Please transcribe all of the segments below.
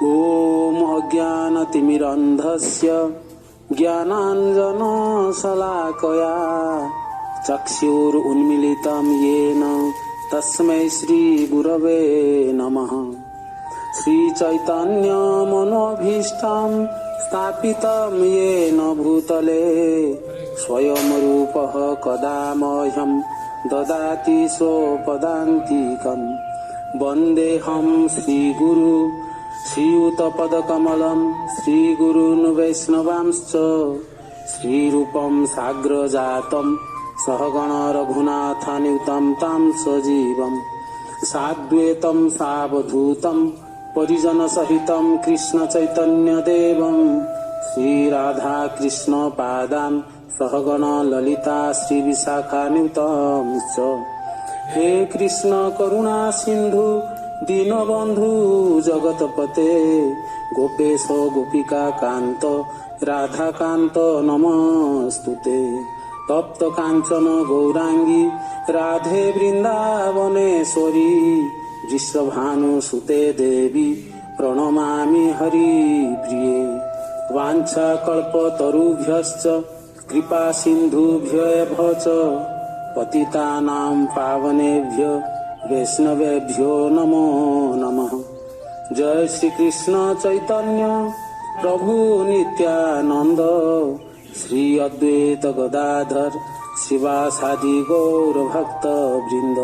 ॐ अज्ञानतिमिरन्धस्य ज्ञानाञ्जनशलाकया चक्षुरुन्मीलितं येन तस्मै श्रीगुरवे नमः। श्रीचैतन्यमनोभीष्टं स्थापितं येन भूतले स्वयं रूपः कदा मह्यं ददाति स्वपदान्तिकं। वन्देऽहं श्रीगुरु श्रीयुतपदकमलं श्रीगुरून् वैष्णवांश्च श्रीरूपं साग्रजातं सहगण रघुनाथान्वितं तं सजीवं साद्वैतं सावधूतं परिजनसहितं कृष्णचैतन्यदेवं श्रीराधाकृष्णपादान् सहगण ललिता श्रीविशाखान्वितं च। हे कृष्ण करुणा सिन्धु दीनबन्धु जगतपते गोपेश गोपिका कान्त राधाकान्त नमस्तुते। तप्त काञ्चन गौरांगी राधे वृन्दावनेश्वरी वृषभानुसुते देवी प्रणमामि हरिप्रिये। वाञ्छाकल्पतरुभ्यश्च कृपा सिन्धुभ्येव च पतितानां पावनेभ्यो वैष्णवेभ्यो नमो नमः। जय श्री कृष्ण चैतन्य प्रभु नित्यानंद श्री अद्वैत गदाधर शिवासादि गौर भक्त वृंद।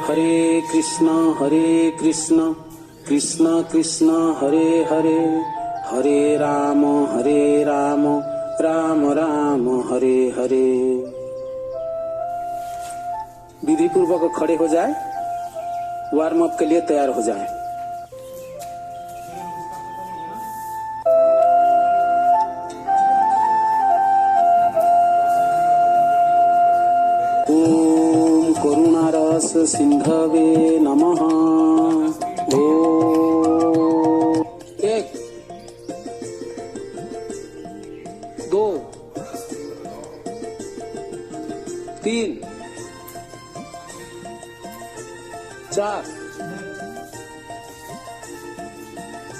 हरे कृष्ण कृष्ण कृष्ण हरे हरे, हरे राम राम राम हरे हरे। विधि पूर्वक खड़े हो जाए, वार्म अप के लिए तैयार हो जाए। ओम करुणारस सिंधवे नमः। ओम 1 2 3 4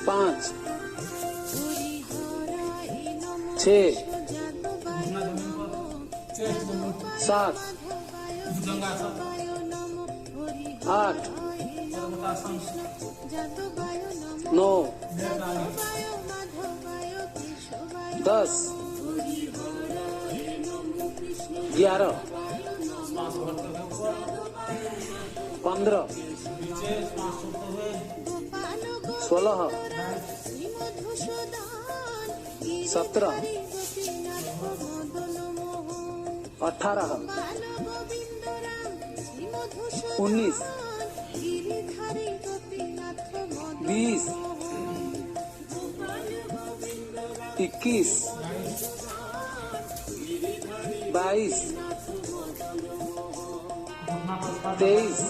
5 6 7 8 9 10 11 15 16 17 18 19 20 21 22 23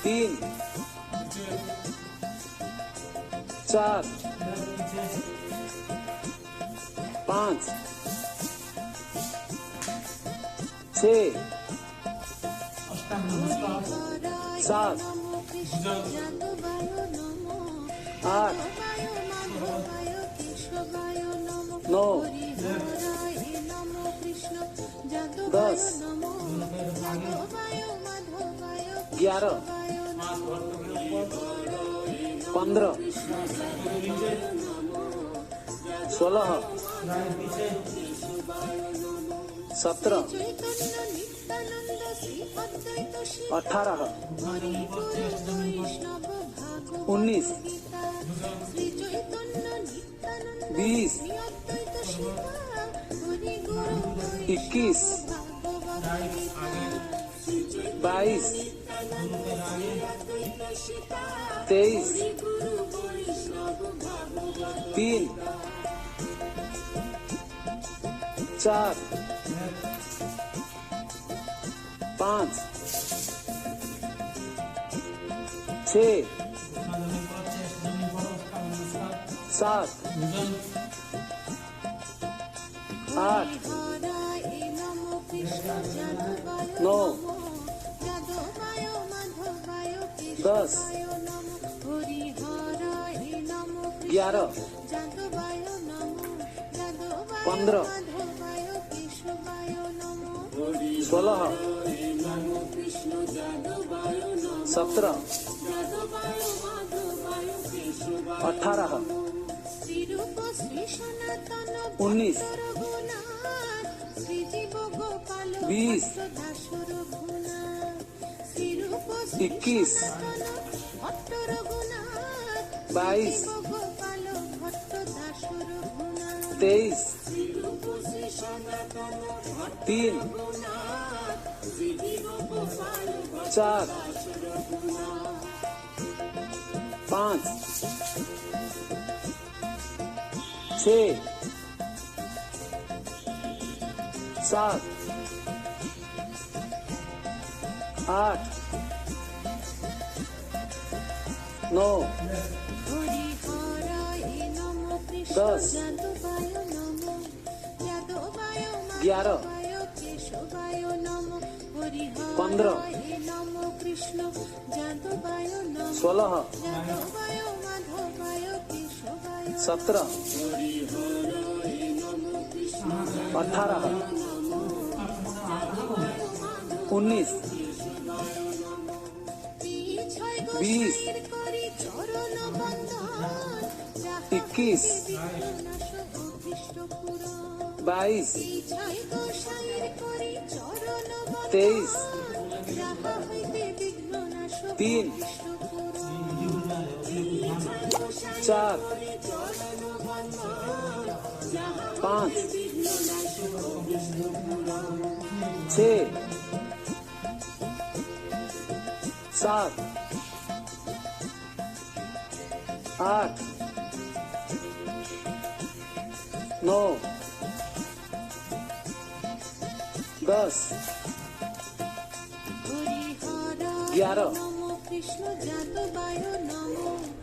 3 4 5 6 7 8 9 10 11 15 16 17 18 19 20 21 22 23 3 4 5 6 7 8 9 10 11 15 16 17 18 19 20 21 22 23 3 4 5 6 7 8 9 10 11 15 16 17 18 19 20 21 22 23 3 4 5 6 7 8 9 10 11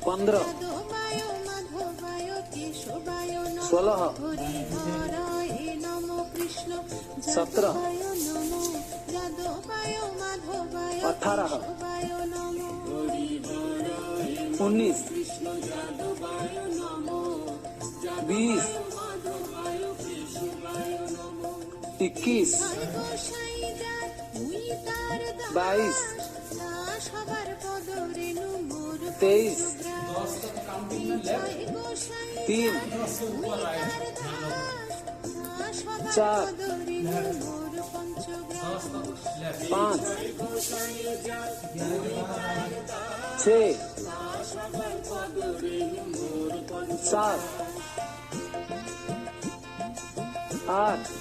15 16 17 18 19 20 21 22 23 3 4 5 6 7 8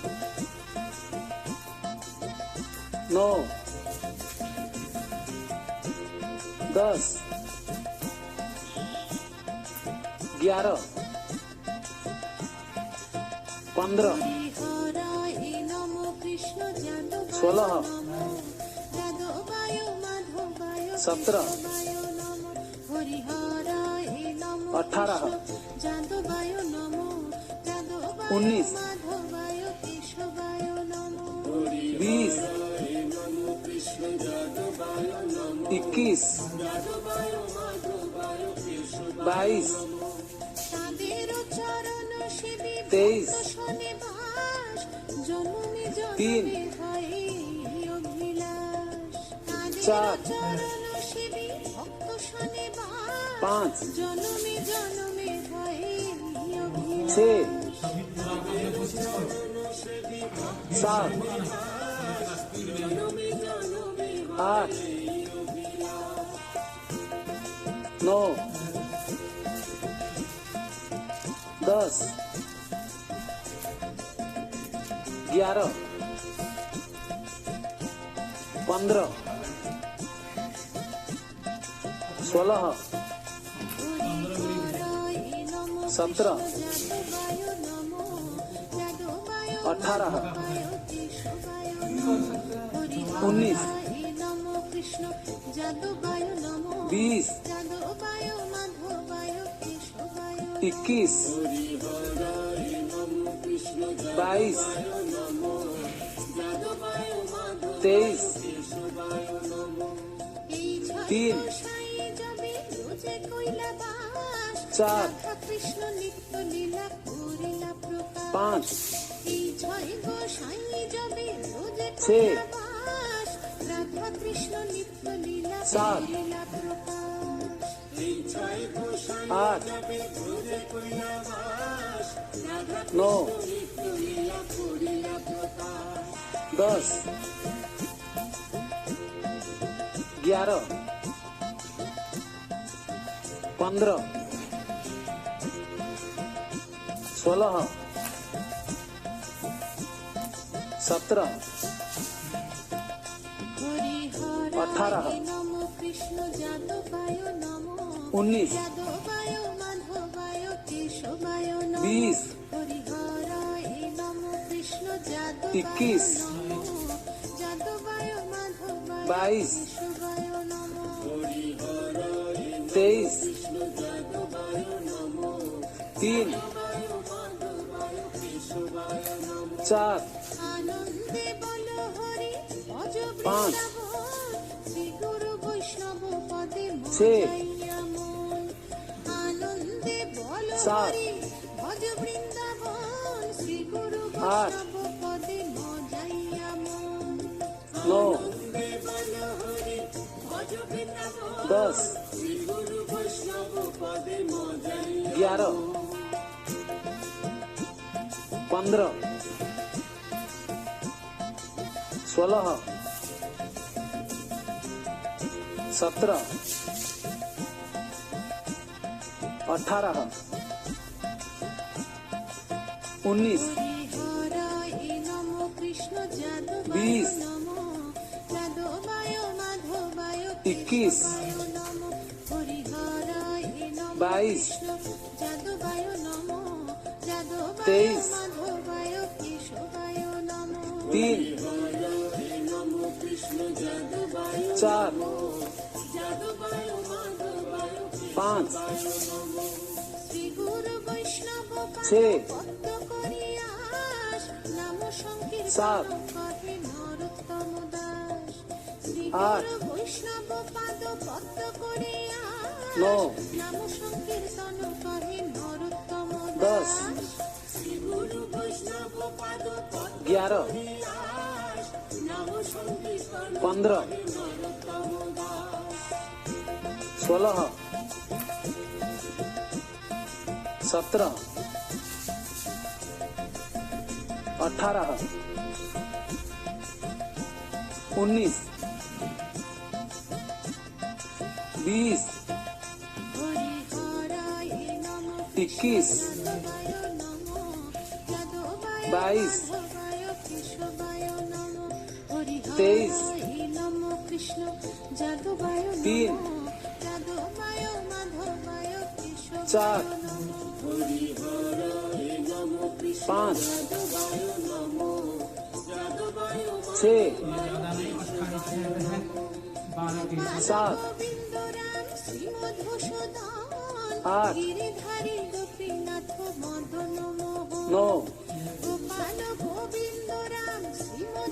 9 10 11 15 16 17 18 19 20 21 22 23 3 4 5 6 7 8 9 10 11 15 16 17 18 19 20 21 22 23 3 4 কৃষ্ণ নিত্য লীলা করিলা প্রকাশ 5 এই ছয় গোসাই যাবে রোজে छे। করিলা বাস রাধা কৃষ্ণ নিত্য লীলা 7 করিলা প্রকাশ এই ছয় গোসাই 8 যাবে রোজে করিলা বাস রাধা 9 নিত্য লীলা করিলা প্রকাশ 10 11 15 16 17 18 নম কৃষ্ণ যাদবায় নম 19 যাদবায় মাধবায় কেশবায় নম 20 হরিহরায় নম কৃষ্ণ যাদবায় 21 নম যাদবায় মাধবায় 22 কেশবায় নম 23 3 4 আনন্দে বল হরি ভজ 5 বৃন্দাবন শ্রী গুরু বৈষ্ণব পদে छे। মজাইয়া মন আনন্দে বল 7 হরি ভজ বৃন্দাবন শ্রী গুরু 8 বৈষ্ণব পদে মজাইয়া মন 9 আনন্দে বল হরি ভজ বৃন্দাবন 10 শ্রী গুরু বৈষ্ণব পদে মজাইয়া 11 15 16 17 18 19 হরিহরায় নম কৃষ্ণ যাদবায় 20 নম যাদবায় মাধবায় 21 কেশবায় নম হরিহরায় নম 22 কৃষ্ণ যাদবায় নম যাদবায় 23 মাধবায় কেশবায় নম 3 নম কৃষ্ণ যাদবায় 4 যাদবায় মাধবায় 5 শ্রী গুরু বৈষ্ণব 6 পদ্ম করিয়াস নাম সংকীর্তন 7 করে নরোত্তম দাস শ্রী 8 গুরু বৈষ্ণব পাদ পদ্ম করিয়াস 9 নাম সংকীর্তন করে নরোত্তম 10 দাস শ্রী গুরু বৈষ্ণব পাদ পদ্ম 11 করিয়াস নাম সংকীর্তন 15 নরোত্তম দাস 16 17 18 19 20 হরিহরায় নম 21 যাদবায় নম যাদবায় 22 মাধবায় কেশবায় নম 23 হরিহরায় নম কৃষ্ণ যাদবায় 3 নম যাদবায় মাধবায় কেশবায় 4 নম 5 যাদবায় নম যাদবায় 6 7 গোবিন্দ রাম শ্রীমধুসূদন 8 গিরিধারী গোপীনাথ মদন মোহন 9 গোপাল গোবিন্দ রাম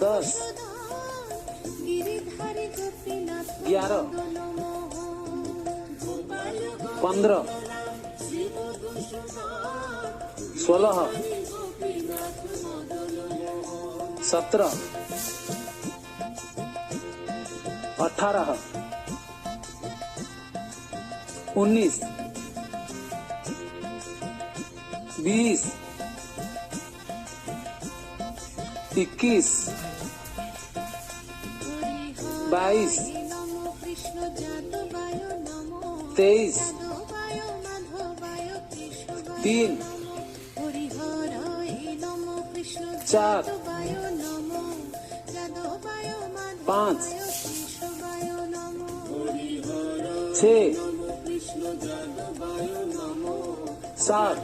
10 শ্রীমধুসূদন গিরিধারী গোপীনাথ 11 মদন মোহন গোপাল 15 শ্রীমধুসূদন 16 গোপীনাথ মদন মোহন 17 18 19 20 21 22 নম কৃষ্ণ যাদবায় নম 23 যাদবায় মাধবায় কেশবায় 3 হরিহরায় নম কৃষ্ণ 4 যাদবায় নম যাদবায় 5 কেশবায় নম 6 কৃষ্ণ যাদবায় নম 7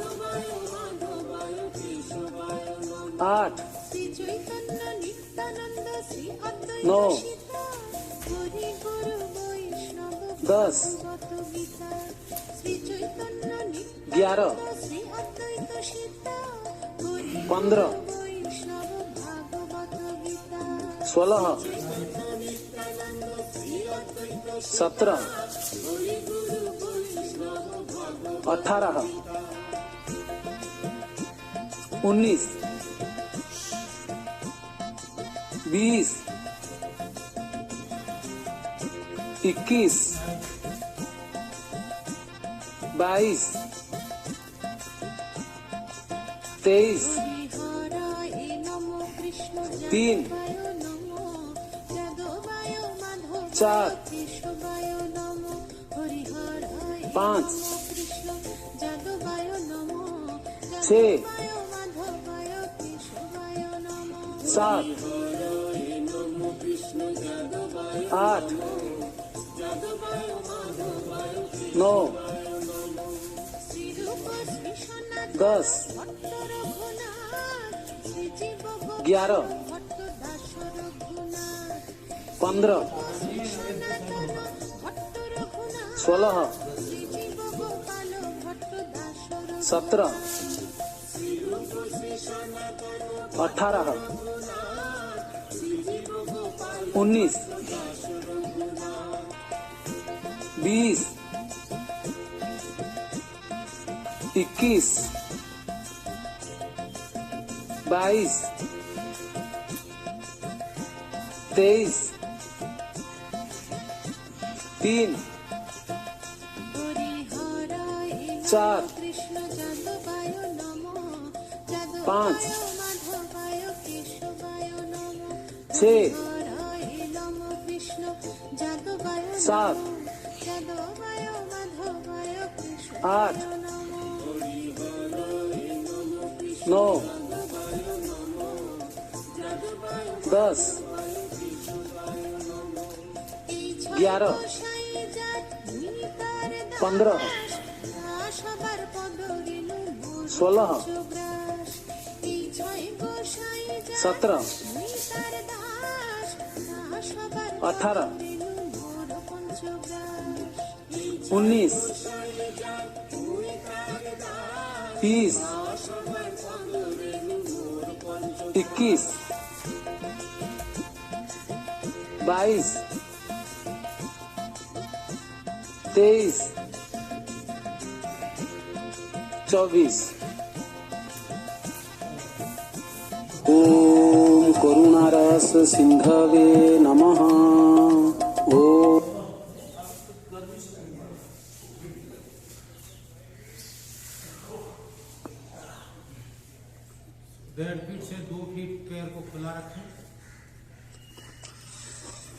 8 শ্রী চৈতন্য নিত্যানন্দ শ্রী অদ্বৈত 9 সীতা হরি গুরু বৈষ্ণব 10 ভগবত গীতা শ্রী চৈতন্য 11 শ্রী অদ্বৈত সীতা হরি 15 বৈষ্ণব ভাগবত গীতা 16 17 18 19 20 21 22 23 হরিহরায় নমো কৃষ্ণ 3 যাদবায় নমো যাদবায় মাধবায় 4 কেশবায় নমো হরিহরায় 5 নমো কৃষ্ণ যাদবায় নমো 6 যাদবায় মাধবায় কেশবায় নমো 7 8 9 শ্রীরূপ শ্রী সনাতন 10 ভট্ট রঘুনাথ শ্রীজীব 11 ভট্ট দাস রঘুনাথ 15 শ্রী সনাতন ভট্ট রঘুনাথ 16 শ্রীজীব গোপাল ভট্ট দাস 17 18 19 20 21 22 23 3 হরিহরায় 4 কৃষ্ণ যাদবায় নমো 5 মাধবায় কেশবায় নমো 6 হরিহরায় নমো কৃষ্ণ যাদবায় 7 যাদবায় মাধবায় 8 9 10 11 15 16 17 18 19 20 21 22 23 24 ओम करुणारस सिंधवे नमः। ओम 1.5 फीट से 2 फीट पैर को खुला रखें,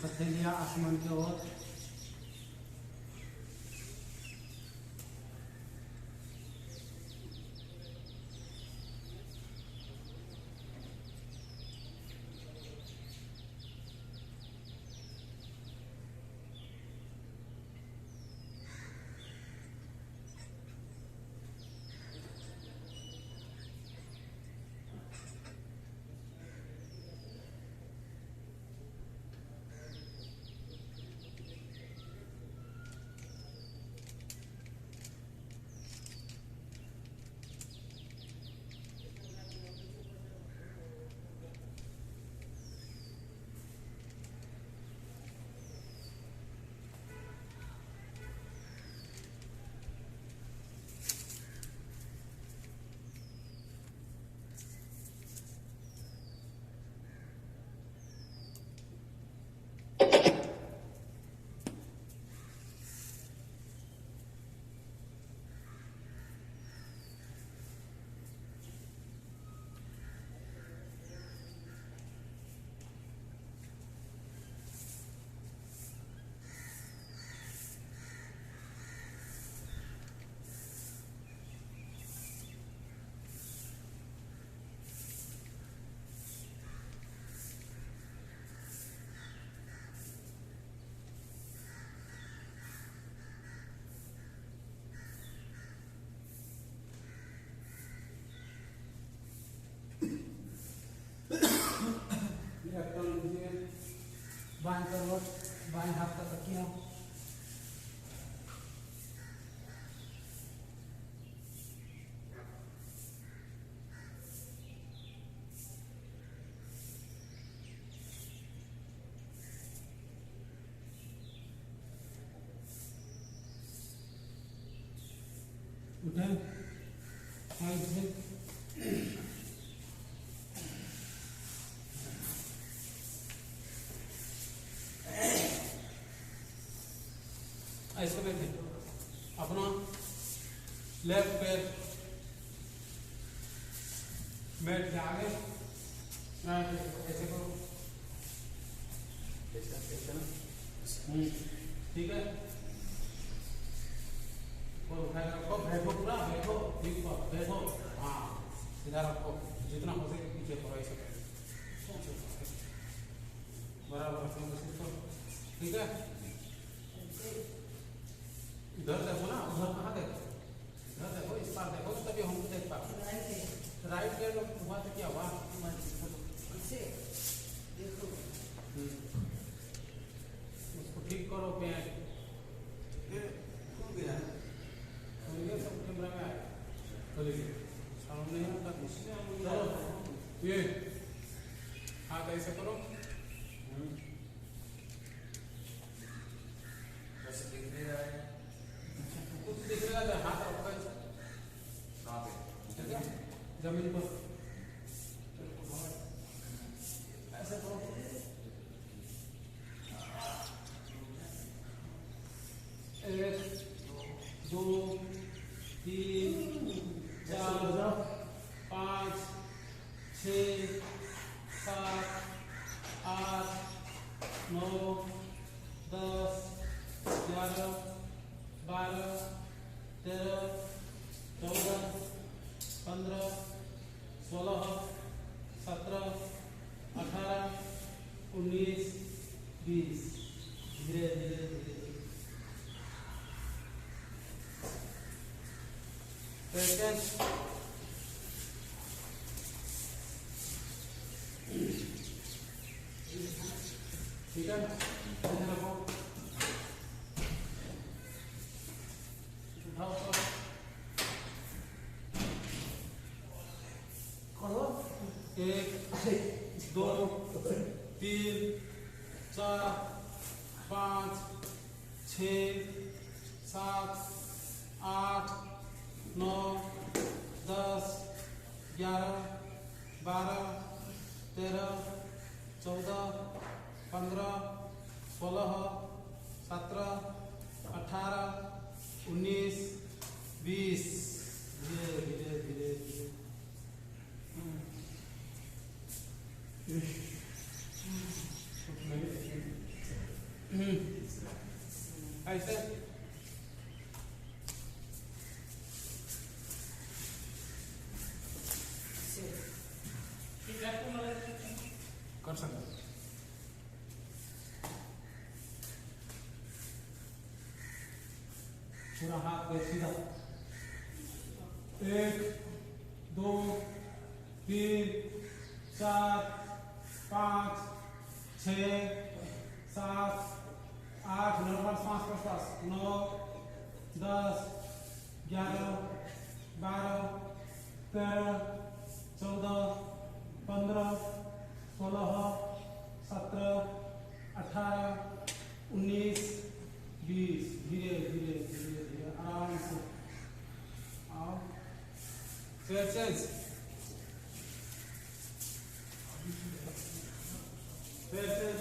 हथेलियां आसमान की ओर। बाएं करवट, बाएं हाथ का तकिया, उठे, ऐसे बैठे, अपना लेफ्ट पैर मैट के आगे, ऐसे करो, ऐसे ना, ठीक है। और उठा के रखो, बैठो पूरा, बैठो ठीक पर, बैठो, हाँ सीधा रखो, जितना हो सके पीछे करो, ऐसे करो, बराबर रखने की कोशिश करो, ठीक है। इधर देखो ना, उधर कहाँ देखो, इधर देखो, इस पार देखो तभी हमको देख पाओ। राइट हैंड हुआ तो क्या हुआ, देखो उसको ठीक करो, पैंट खुल गया है। ये सब कैमरा में आए, चलिए सामने यहाँ तक चलो, ये हाथ ऐसे करो, बस दिख नहीं रहा है। कुछ दिख रहा है, हाथ रखो ऐसे, कहाँ पे? ठीक है, जमीन पर ऐसे करो, एक दो तीन चार पाँच छः सात आठ नौ 10 11 12 13 14 15 16 17 18 19 20 धीरे धीरे धीरे पेशेंस ठीक है, ऐसे रखो, उठाओ करो, 1 2 3 4 5 6 7 8 9 10 11 12 13 14 15 16 17 18 19 20 धीरे धीरे धीरे धीरे ऐसे कर सकते, पूरा हाथ पे सीधा, 1 2 3 4 5 6 7 8 नॉर्मल सांस प्रश्वास 9 10 11 12 13 14 15 16 17 18 19 20 धीरे धीरे धीरे धीरे आराम से आओ, फिर चेंज, फिर चेंज,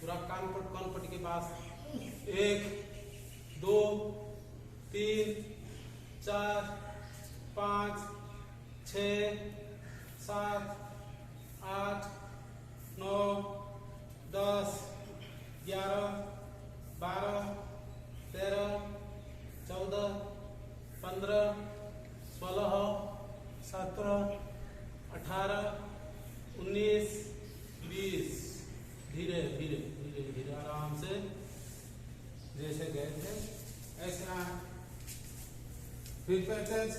पूरा कान पट्टी के पास, 1 2 3 4 5 6 7 8 9 10 11 12 13 14 15 16 17 18 19 20 धीरे धीरे धीरे धीरे आराम से, जैसे गए थे ऐसे आए, फिर पैसेज,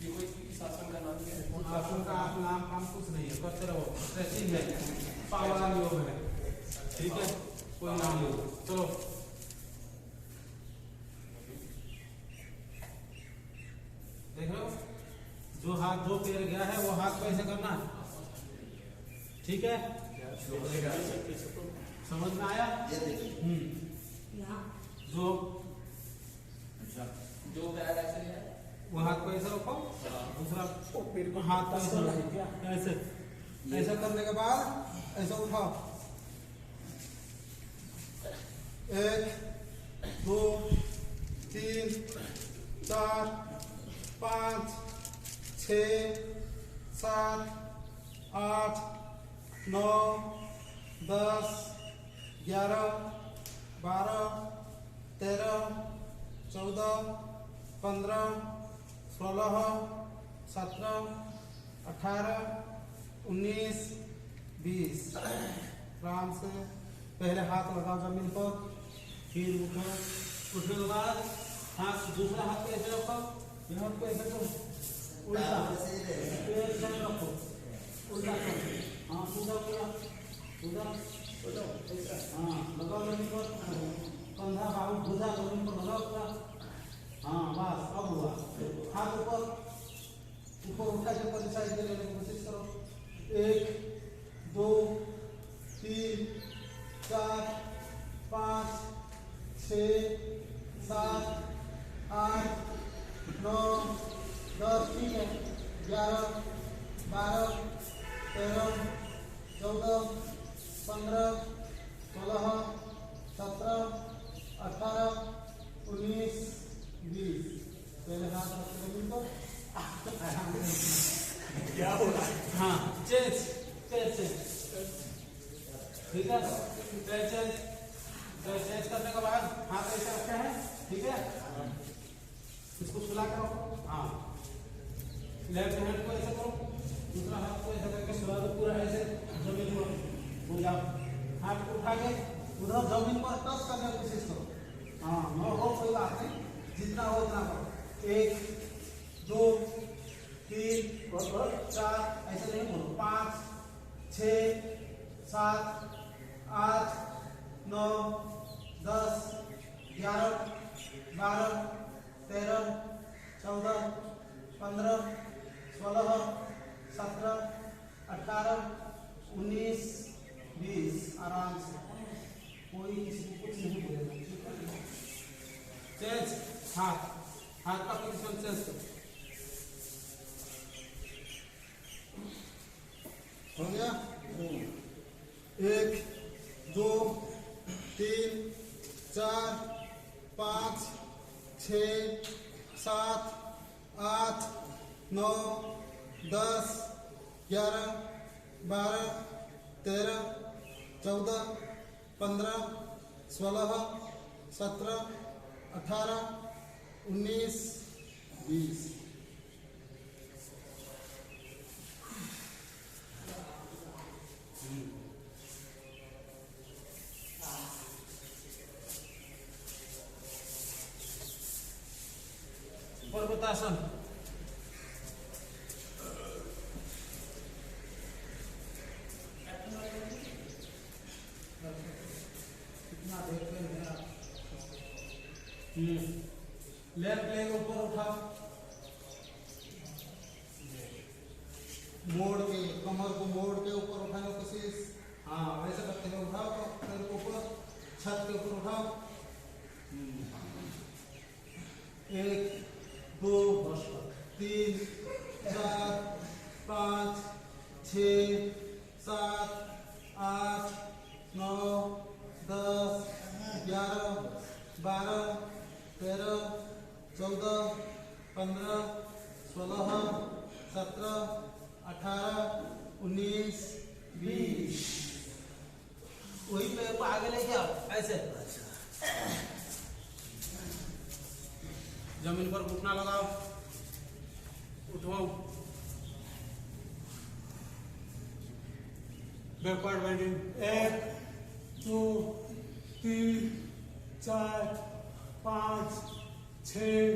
ये कोई इस आसन का नाम क्या है? आसन का आप नाम काम कुछ नहीं है, करते रहो, स्ट्रेचिंग है, पावर योग है, ठीक है, कोई नाम नहीं, चलो देख रहे हो, जो हाथ जो पैर गया है वो हाथ कैसे करना है, ठीक है, समझ में आया? जो जो पैर ऐसे वो हाथ को ऐसे रखो, दूसरा हाथ को ऐसे रखो, ऐसे ऐसा करने के बाद ऐसा उठाओ, 1 2 3 4 5 6 7 8 9 10 11 12 13 14 15 16 17 18 19 20। आराम से पहले हाथ लगाओ जमीन पर, फिर उठो, उठने के बाद हाथ दूसरा हाथ को ऐसे रखो, हाथ को ऐसे करो, उल्टा ऐसे रखो, उल्टा करो, हाँ सीधा पूरा उधर, हाँ लगाओ जमीन पर, कंधा बाहु भुजा जमीन पर लगाओ पूरा, हाँ बस अब हुआ। हाथ ऊपर ऊपर उठा के ऊपर साइड में लेने की कोशिश करो, 1 2 3 4 5 6 7 8 9 10, ठीक है, 11 12 13 14 15 16 17 18 19 20। पहले हाथ रखो जमीन पर, क्या हो रहा है? हाँ चेंज चेंज ठीक है, चेंज करने के बाद हाथ ऐसे रखे हैं, ठीक है, इसको सुला के रखो, हाँ लेफ्ट हैंड को ऐसे करो, दूसरा हाथ को ऐसे करके सुला दो पूरा ऐसे जमीन पर, हो जाओ, हाथ को उठा के उधर जमीन पर टच करने की कोशिश करो, हाँ नो हो कोई बात नहीं, जितना हो उतना करो, 1 2 3 4 ऐसे नहीं बोलो, 5 6 7 8 9 10 11 12 13 14 15 16 17 18 19 20। आराम से, कोई किसी को कुछ नहीं बोलेगा। चेंज हाथ, हाथ का पोजीशन चेंज करो, हो गया, 1 2 3 4 5 6 7 8 9 10 11 12 13 14 15 16 17 18 19 20। पर्वतासन, कितना देख रहे हैं आप, लेफ्ट लेग ऊपर उठाओ, मोड़ के कमर को मोड़ के ऊपर उठाने की कोशिश, हाँ वैसे करते हुए उठाओ, तो पैर को ऊपर छत के ऊपर उठाओ, 1 2 3 4 5 6 7 8 9 10 11 12 13 14 15 16 17 18 19 20। वही पैर को आगे लेके आओ ऐसे, जमीन पर घुटना लगाओ, उठाओ, बैकवर्ड बेंडिंग, 1 2 3 4 5 6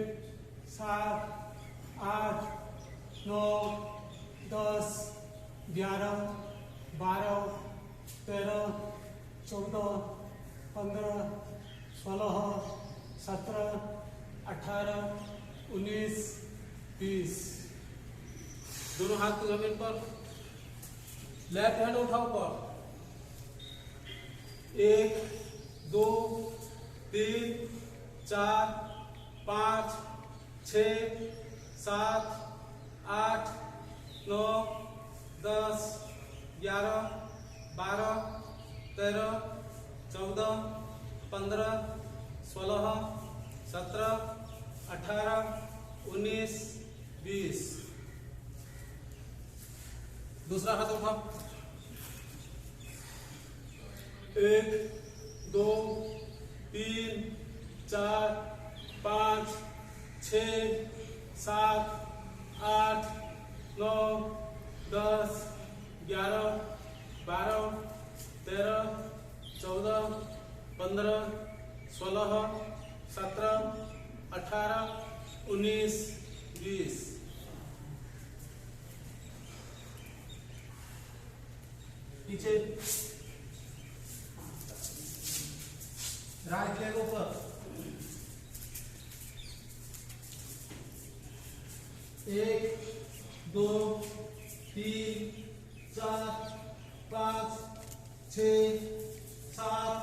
7 8 9 10 11 12 13 14 15 16 17 18 19 20। दोनों हाथ को जमीन पर, लेफ्ट हैंड उठाओ पर, 1 2 3 4 5 6 7 8 9 10 11 12 13 14 15 16 17 18 19 20। दूसरा हाथ उठाओ। 1 2 3 4 5 6 7 8 9 10 11 12 13 14 15 16 17 18 19 20। पीछे राइट लेग ऊपर। 1 2 3 4 5 6 7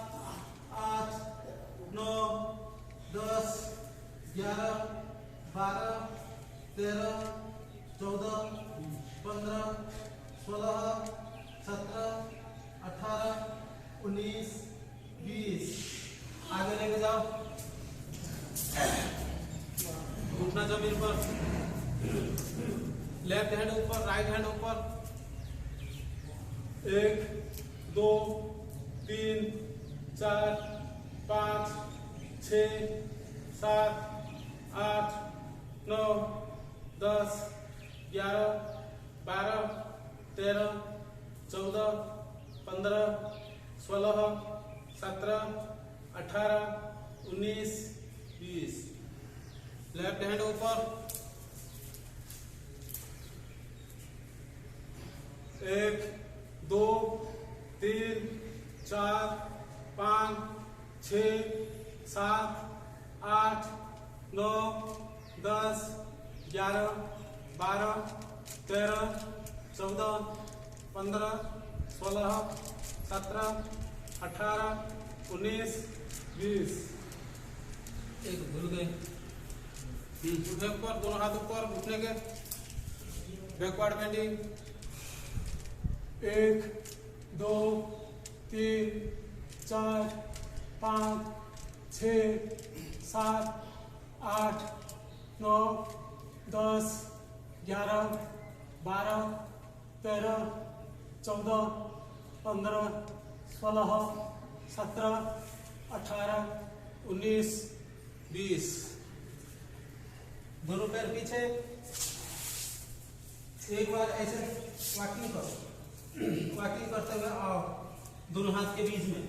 8 9 10 11 12 13 14 15 16 17 18 19 20। आगे लेके जाओ। घुटना जमीन पर, लेफ्ट हैंड ऊपर, राइट हैंड ऊपर। 1 2 3 4 5 6 7 8 9 10 11 12 13 14 15 16 17 18 19 20। लेफ्ट हैंड ऊपर। 1 2 3 4 5 6 7 8 9 10 11 12 13 14 15 16 17 18 19 20। एक भूल गए। उठे ऊपर, दोनों हाथ ऊपर, घुटने के बैकवर्ड बेंडिंग। 1 2 3 4 5 6 7 8 9 10 11 12 13 14 15 16 17 18 19 20। दोनों पैर पीछे। एक बार ऐसे वॉकिंग करो। वॉकिंग करते हुए आओ दोनों हाथ के बीच में,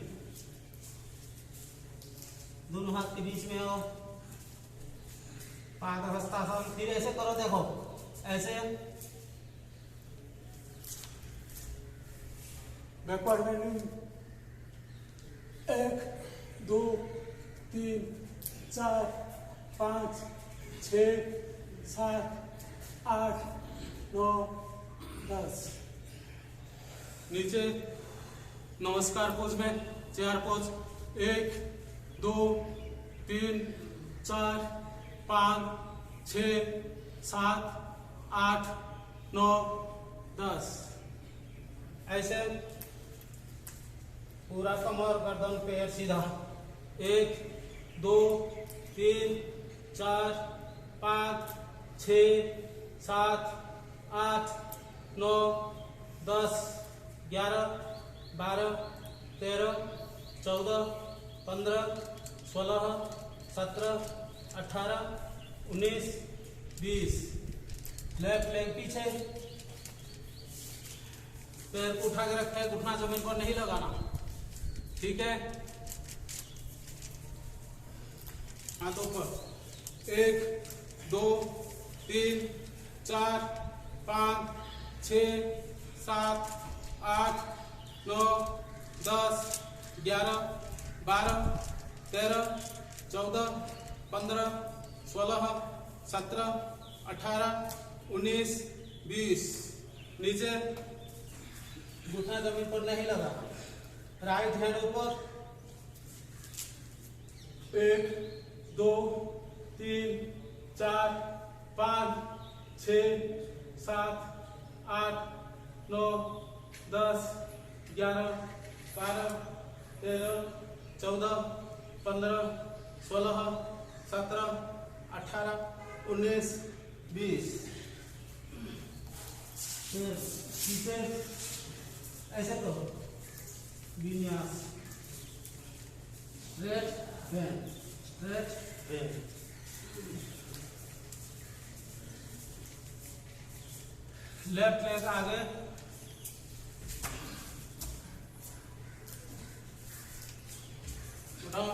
दोनों हाथ के बीच में आओ। पादहस्तासन। फिर ऐसे करो, देखो ऐसे बैकवर्ड बेंडिंग। 1 2 3 4 5 6 7 8 9 10। नीचे नमस्कार पोज में, चेयर पोज। 1 2 3 4 5 6 7 8 9 10। ऐसे पूरा कमर गर्दन पैर सीधा। 1 2 3 4 5 6 7 8 9 10 11 12 13 14 15 16 17 18 19 20। लेफ्ट लेग पीछे, पैर को उठा के रखे, घुटना जमीन पर नहीं लगाना, ठीक है। हाथ ऊपर। 1 2 3 4 5 6 7 8 9 10 11 12 13 14 15 16 17 18 19 20। नीचे घुटना जमीन पर नहीं लगा। राइट हैंड ऊपर। 1 2 3 4 5 6 7 8 9 10 11 12 13 14 15 16 17 18 19 20। फिर पीछे ऐसे करो, विन्यास, straight bend, straight bend. Left leg आगे, उठाओ,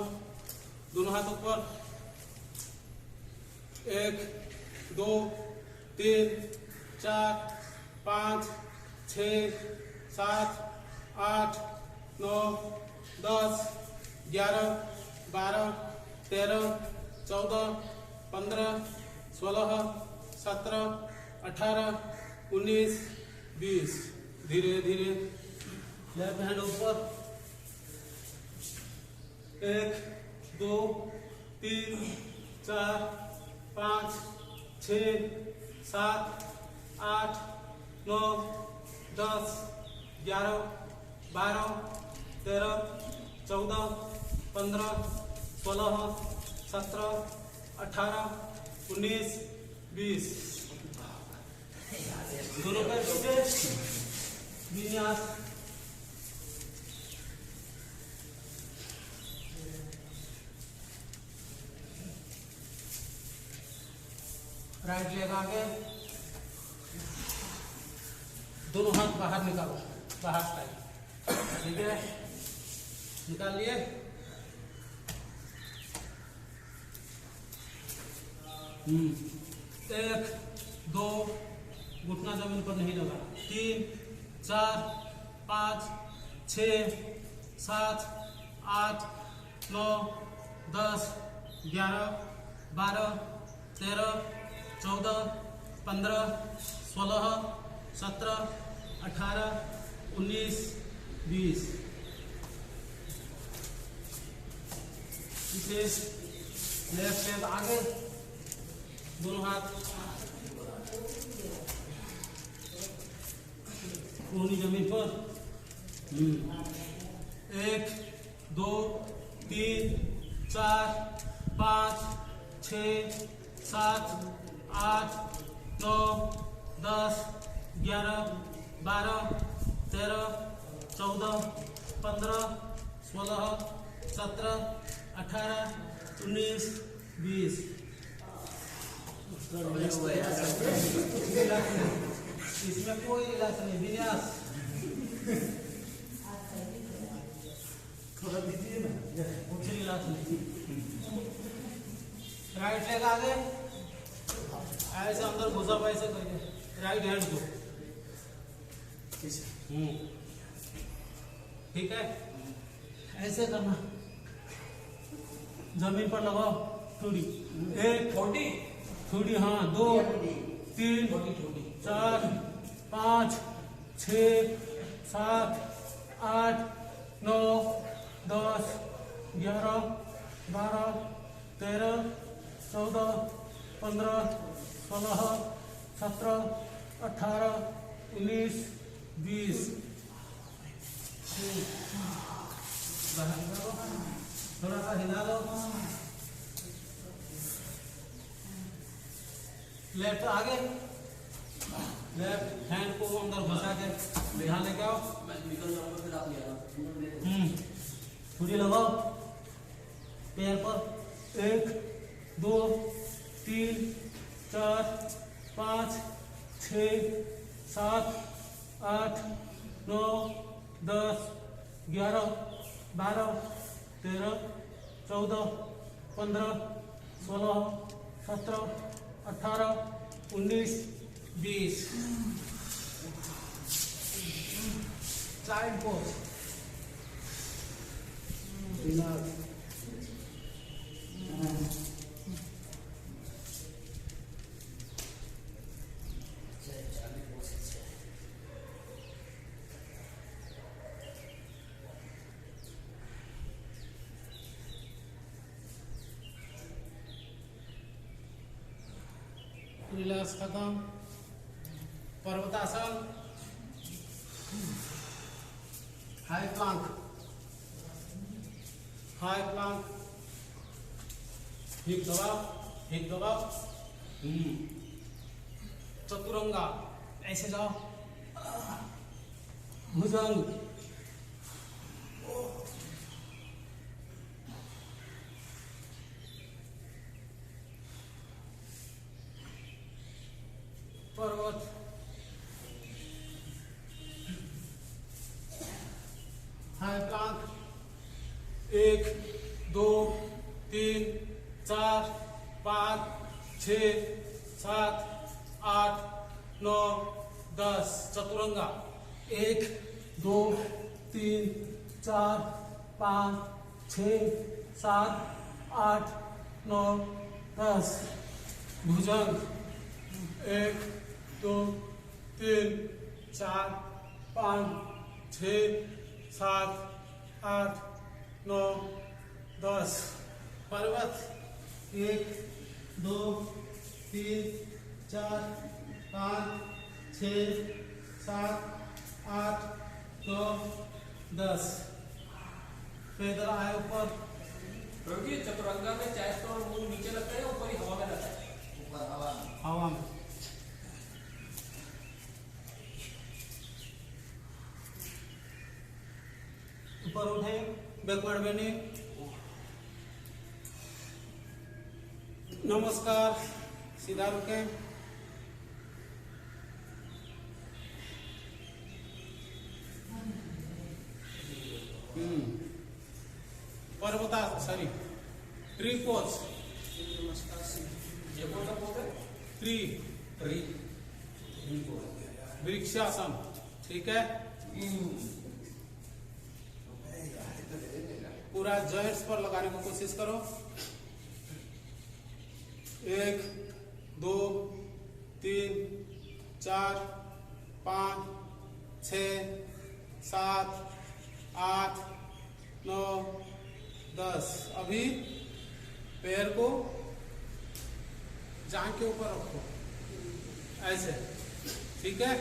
दोनों हाथ ऊपर, 1 2 3 4 5 6 7 8 9 10 11 12 13 14 15 16 17 18 19 20। धीरे धीरे लेफ्ट हैंड ऊपर, 1 2 3 4 5 6 7 8 9 10 11 12 13 14 15 16 17 18 19 20। दोनों पैर पीछे, विन्यास, राइट लेग आगे, दोनों हाथ बाहर निकालो, बाहर टाइट, ठीक है, निकाल लिए। 1 2, घुटना जमीन पर नहीं लगा, 3 4 5 6 7 8 9 10 11 12 13 14 15 16 17 18 19 20। इसे लेफ्ट लेग आगे, दोनों हाथ पूरी जमीन पर, 1 2 3 4 5 6 7 8 9 10 11 12 13 14 15 16 17 18 19 20। इसमें कोई इलाज नहीं, विन्यास, थोड़ा दीजिए ना, कुछ इलाज नहीं। राइट लेग आगे, ऐसे अंदर घुसा, ऐसे करके राइट हैंड को, ठीक है, ऐसे करना, जमीन पर लगाओ, थोड़ी, 1 थोड़ी, हाँ, 2 3 4 5 6 7 8 9 10 11 12 13 14 15 16 17 18 19 20। थोड़ा सा हिला लो, लेफ्ट आगे, लेफ्ट हैंड को अंदर घुसा के यहाँ लेके आओ, मैं निकल जाऊंगा, फिर आप ले आना, पूरी लगाओ पैर पर, 1 2 3 4 5 6 7 8 9 10 11 12 13 14 15 16 17 18 19 20। चाइल्ड पोज, रिलैक्स खत्म। पर्वतासन, high plank, high plank, hip दबाओ, हिप दबाओ। चतुरंगा, ऐसे जाओ। भुजंग, पर्वत, हाई प्लांक, 1 2 3 4 5 6 7 8 9 10। चतुरंगा, 1 2 3 4 5 6 7 8 9 10। भुजंग, 1 2 3 4 5 6 7 8 9 10। पर्वत, 1 2 3 4 5 6 7 8 9 10। पैदल आए ऊपर। क्योंकि चतुरंगा में चेस्ट और मुंह नीचे लगता है, ऊपर ही हवा में रहता है। हवा में। ऊपर उठे, बैकवर्ड बेंडिंग। नमस्कार, सीधा रुके। पर्वता सॉरी ट्री पोज। ये कौन सा पोज है? Tree tree. वृक्षासन, ठीक है। पूरा जॉइंट्स पर लगाने की कोशिश करो। 1 2 3 4 5 6 7 8 9 10। अभी पैर को जांघ के ऊपर रखो, ऐसे, ठीक है।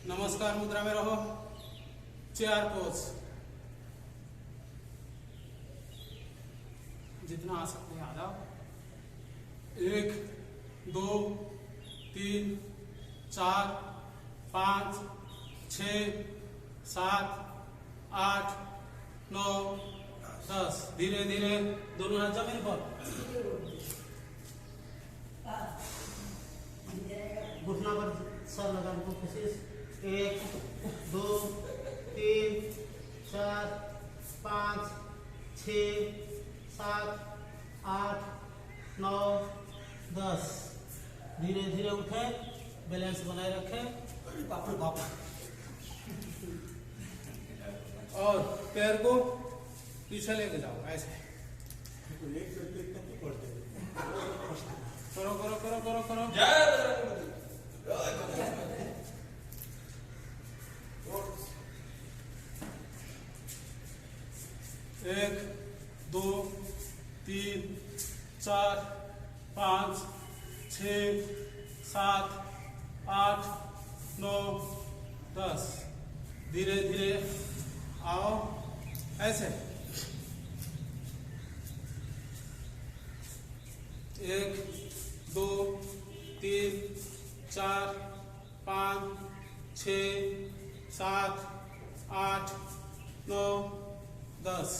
नमस्कार मुद्रा में रहो। चेयर पोज, जितना आ सकते हैं आ जाओ। 1 2 3 4 5 6 7 8 9 10। धीरे धीरे दोनों हाथ जमीन पर, घुटना पर सर लगाने की कोशिश। 1 2 3 4 5 6 7 8 9 10। धीरे धीरे उठे, बैलेंस बनाए रखे। बाप रे बाप। और पैर को पीछे लेके जाओ, ऐसे। करो करो करो करो करो। एक 2 3 4 5 6 7 8 9 10। धीरे धीरे आओ, ऐसे। 1 2 3 4 5 6 7 8 9 10।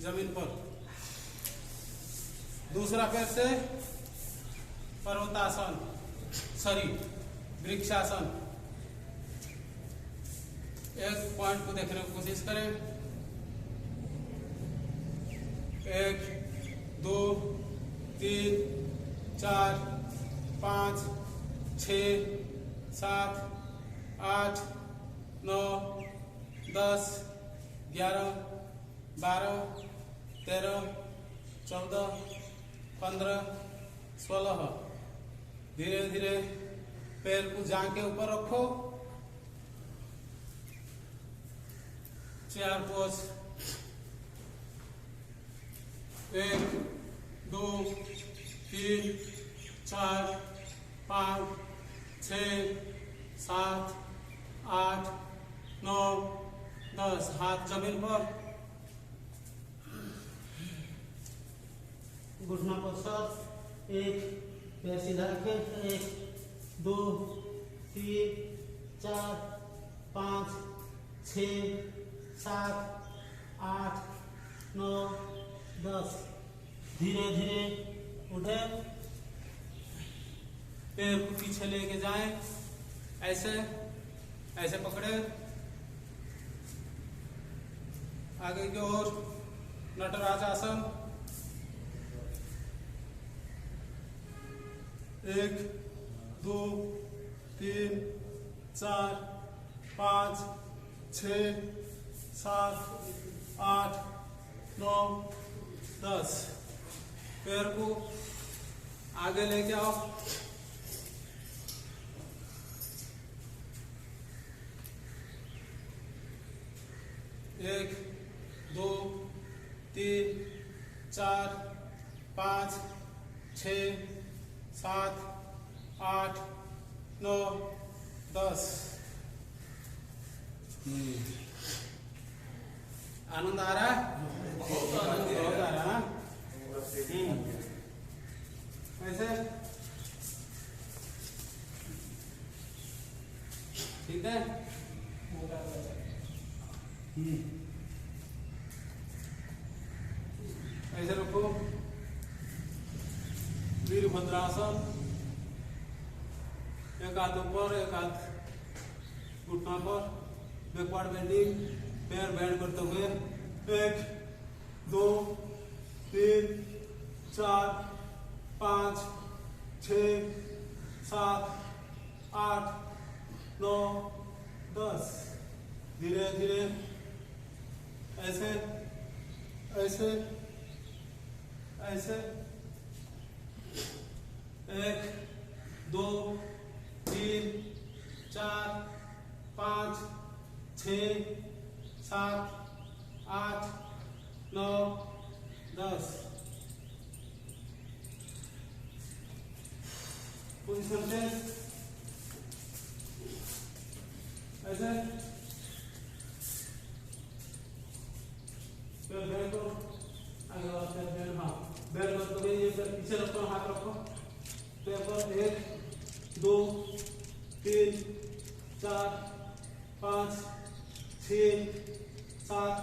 जमीन पर। दूसरा पैर से पर्वतासन, सॉरी वृक्षासन। एक पॉइंट को देखने की कोशिश करें। 1 2 3 4 5 6 7 8 9 10 11 12 13 14 15 16। धीरे धीरे पैर को जांघ के ऊपर रखो। Chair pose. 1 2 3 4 5 6 7 8 9 10 हाथ जमीन पर, घुटना पर सब, एक पैर सीधा रखें, 1 2 3 4 5 6 7 8 9 10। धीरे धीरे उठे, पैर को पीछे लेके जाएं, ऐसे ऐसे पकड़े, आगे की ओर नटराज आसन। 1 2 3 4 5 6 7 8 9 10। पैर को आगे लेके आओ, एक 2 3 4 5 6 7 8 9 10। आनंद आ रहा है? बहुत आ रहा है। ऐसे ठीक है। ऐसे रखो, वीरभद्रासन। एक हाथ ऊपर, एक हाथ घुटना पर, बैकवर्ड बेंडिंग, पैर बेंड करते हुए। 1 2 3 4 5 6 7 8 9 10। धीरे धीरे ऐसे ऐसे ऐसे। 1 2 3 4 5 6 7 8 9 10। पोजीशन से ऐसे पैर बैठ करो, आगे वाला पैर बैठ, हाँ बैठ कर तो ये पैर पीछे रखो, हाथ रखो पैर पर। 1 2 3 4 5 6 7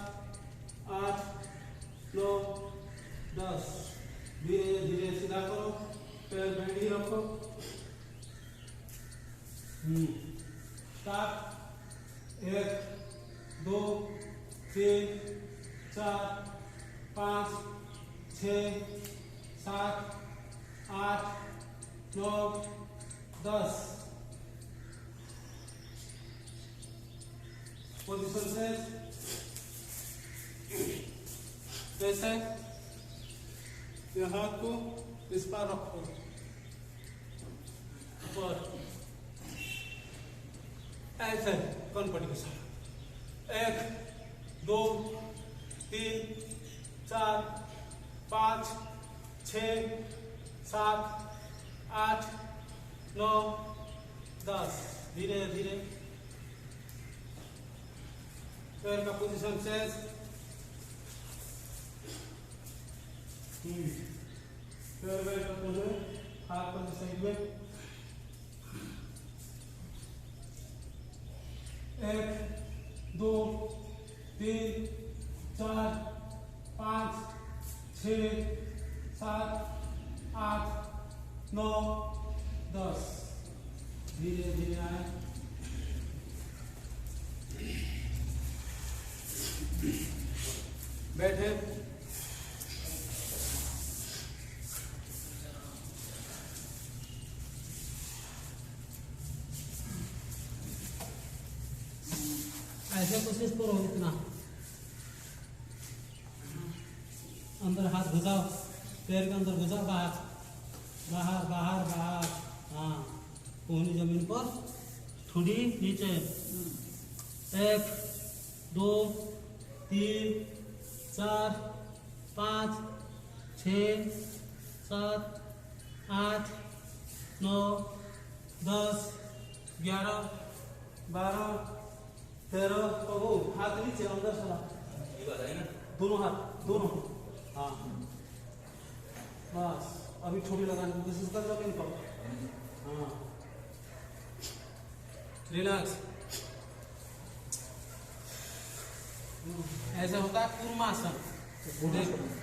8 9 10। धीरे धीरे सीधा करो, पैर बैठ ही रखो। स्टार्ट। 1 2 3 4 5 6 7 8 9 10। पोजीशन से जैसे ये हाथ को इस पर रखो, ऊपर ऐसे कनपटी के साथ। 1 2 3 4 5 6 7 8 9 10। धीरे धीरे पैर का पोजीशन चेंज। पैर बैठ करते हुए हाथ पर साइड में। 1 2 3 4 5 6 7 8 9 10। धीरे धीरे आए, बैठे। ऐसे कोशिश करो, इतना अंदर हाथ घुसाओ, पैर के अंदर घुसाओ, बाहर बाहर बाहर बाहर। हाँ, कोहनी जमीन पर, थोड़ी नीचे। 1 2 3 4 5 6 7 8 9 10 11 12 13 कहो हाथ नीचे अंदर चला दोनों हाथ दोनों हाँ बस अभी छोटी लगाने की कोशिश कर लो इनको हाँ रिलैक्स ऐसा होता है कूर्मासन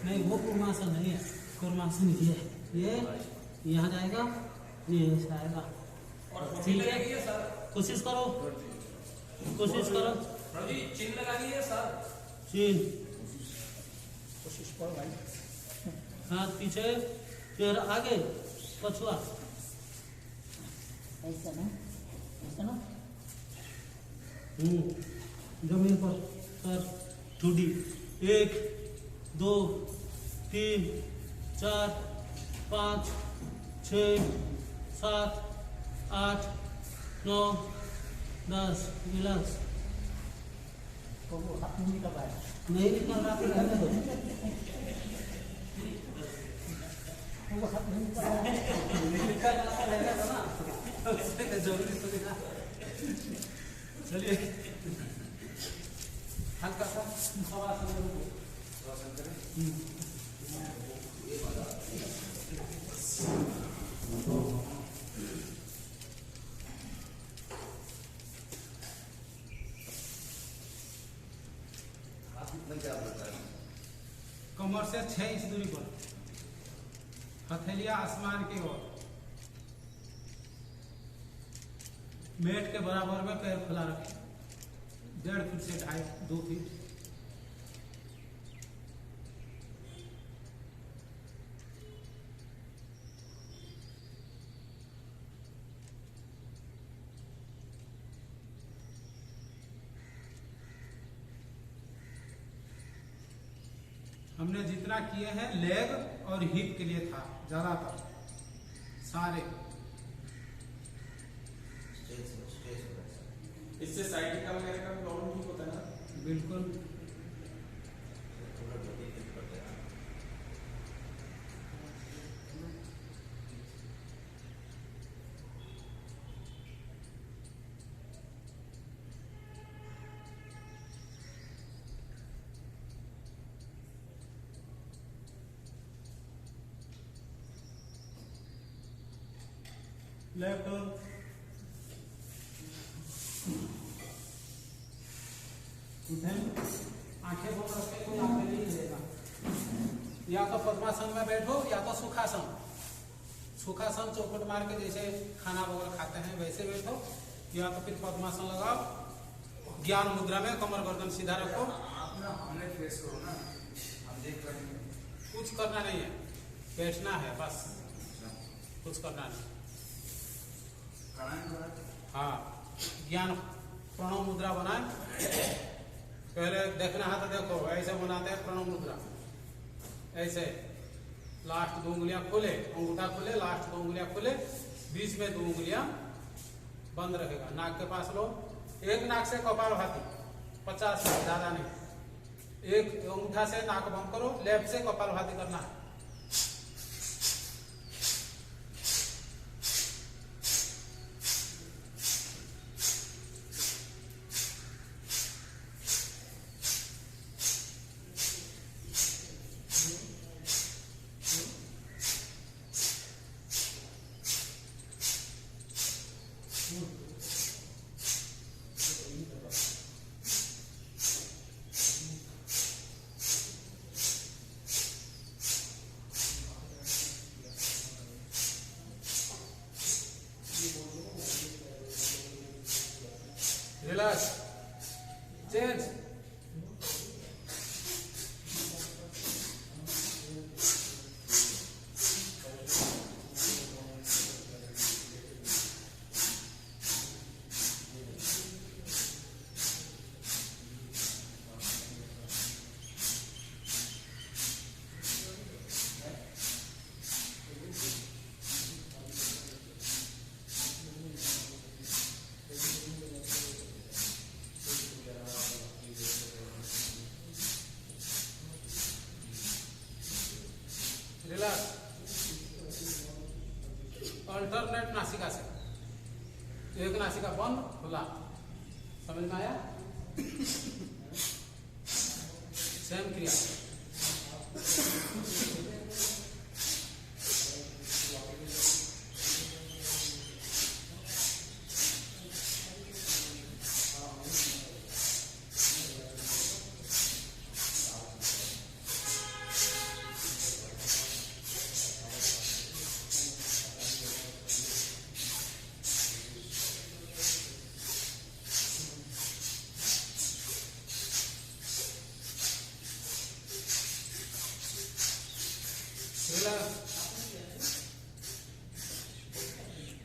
नहीं वो कूर्मासन नहीं है कूर्मासन ये यहाँ जाएगा ये ऐसा आएगा और ठीक है लगेगी सर कोशिश करो प्रभु जी चिन्ह लगा लीजिए सर चीन कोशिश करो भाई। हाथ पीछे फिर आगे पछुआ ऐसा ना जमीन पर सर ठुडी 1 2 3 4 5 6 7 8 9 10 रिलैक्स तो वो हाथ नहीं निकल पाया। नहीं निकल रहा तो रहने दो वो हाथ नहीं निकल पाया। निकल रहा था रहने दो ना उससे जरूरी तो दिखा चलिए हल्का सा शवासन करो कमर से 6 इंच दूरी पर हथेलिया आसमान की ओर मेट के बराबर में पैर खुला रखें 1.5 फीट से 2.5 फीट हमने जितना किए हैं लेग और हिप के लिए था ज्यादातर सारे इससे साइटिका वगैरह का प्रॉब्लम ठीक होता है ना बिल्कुल लेफ्ट और आंखें बंद रखे कोई आंखें नहीं लेगा या तो पद्मासन में बैठो या तो सुखासन सुखासन चौखट मार के जैसे खाना वगैरह खाते हैं वैसे बैठो या तो फिर पद्मासन लगाओ ज्ञान मुद्रा में कमर गर्दन सीधा रखो हमने फेस करो ना हम देख रहे हैं कुछ करना नहीं है बैठना है बस कुछ करना नहीं हाँ ज्ञान प्रणव मुद्रा बनाए पहले देखना है तो देखो ऐसे बनाते हैं प्रणव मुद्रा ऐसे लास्ट 2 उंगलियां खोले अंगूठा खोले लास्ट 2 उंगलियां खोले बीच में 2 उंगलियां बंद रहेगा नाक के पास लो एक नाक से कपालभाति 50 ज्यादा नहीं एक अंगूठा से नाक बंद करो लेफ्ट से कपालभाति करना है Relax. Change. अल्टरनेट नासिका से, एक नासिका बंद खुला, समझ में आया? सेम क्रिया।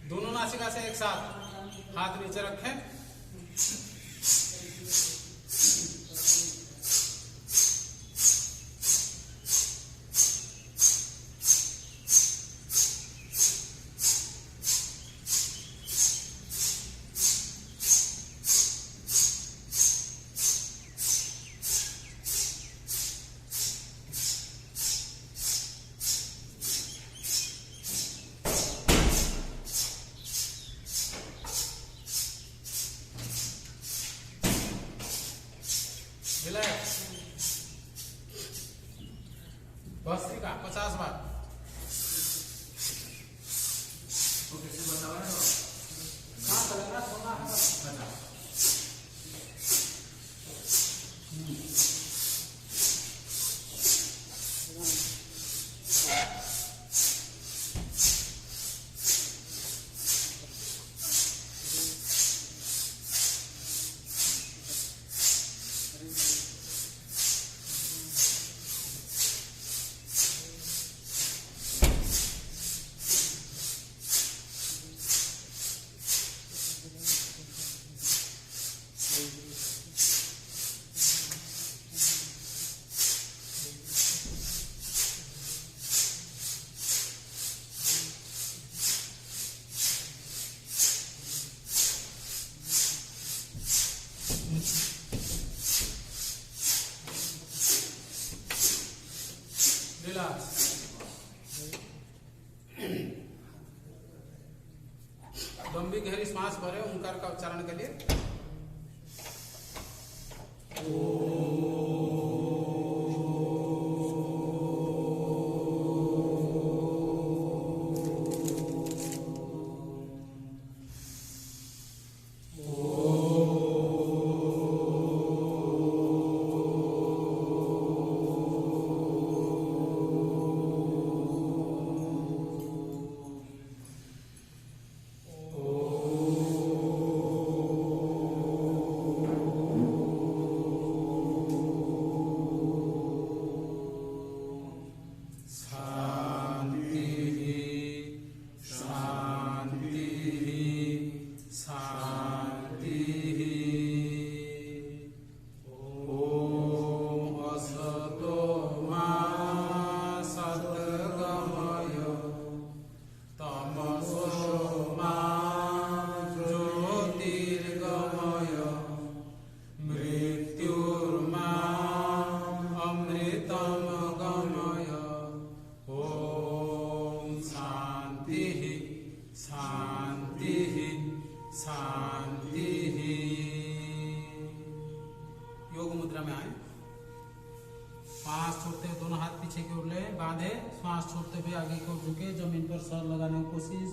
दोनों नासिका से एक साथ हाथ नीचे रखें। भस्त्रिका 50 बार। तो कैसे बताओ ना? कहाँ चलेगा? सोना है। लंबी गहरी सांस भरे ओंकार का उच्चारण के लिए। योग मुद्रा में आए। सांस छोड़ते हुए दोनों हाथ पीछे की ओर ले बांधे, सांस छोड़ते हुए आगे की ओर झुके, जमीन पर सर लगाने की कोशिश।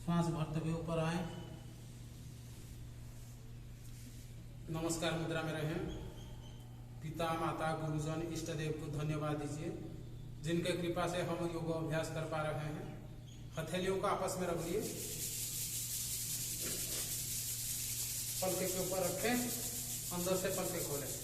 सांस भरते हुए ऊपर आए, नमस्कार मुद्रा में रहें। पिता माता गुरुजन इष्ट देव को धन्यवाद दीजिए जिनके कृपा से हम योग अभ्यास कर पा रहे हैं। हथेलियों को आपस में रख लिए, पलके के ऊपर रखें, अंदर से पलके खोलें।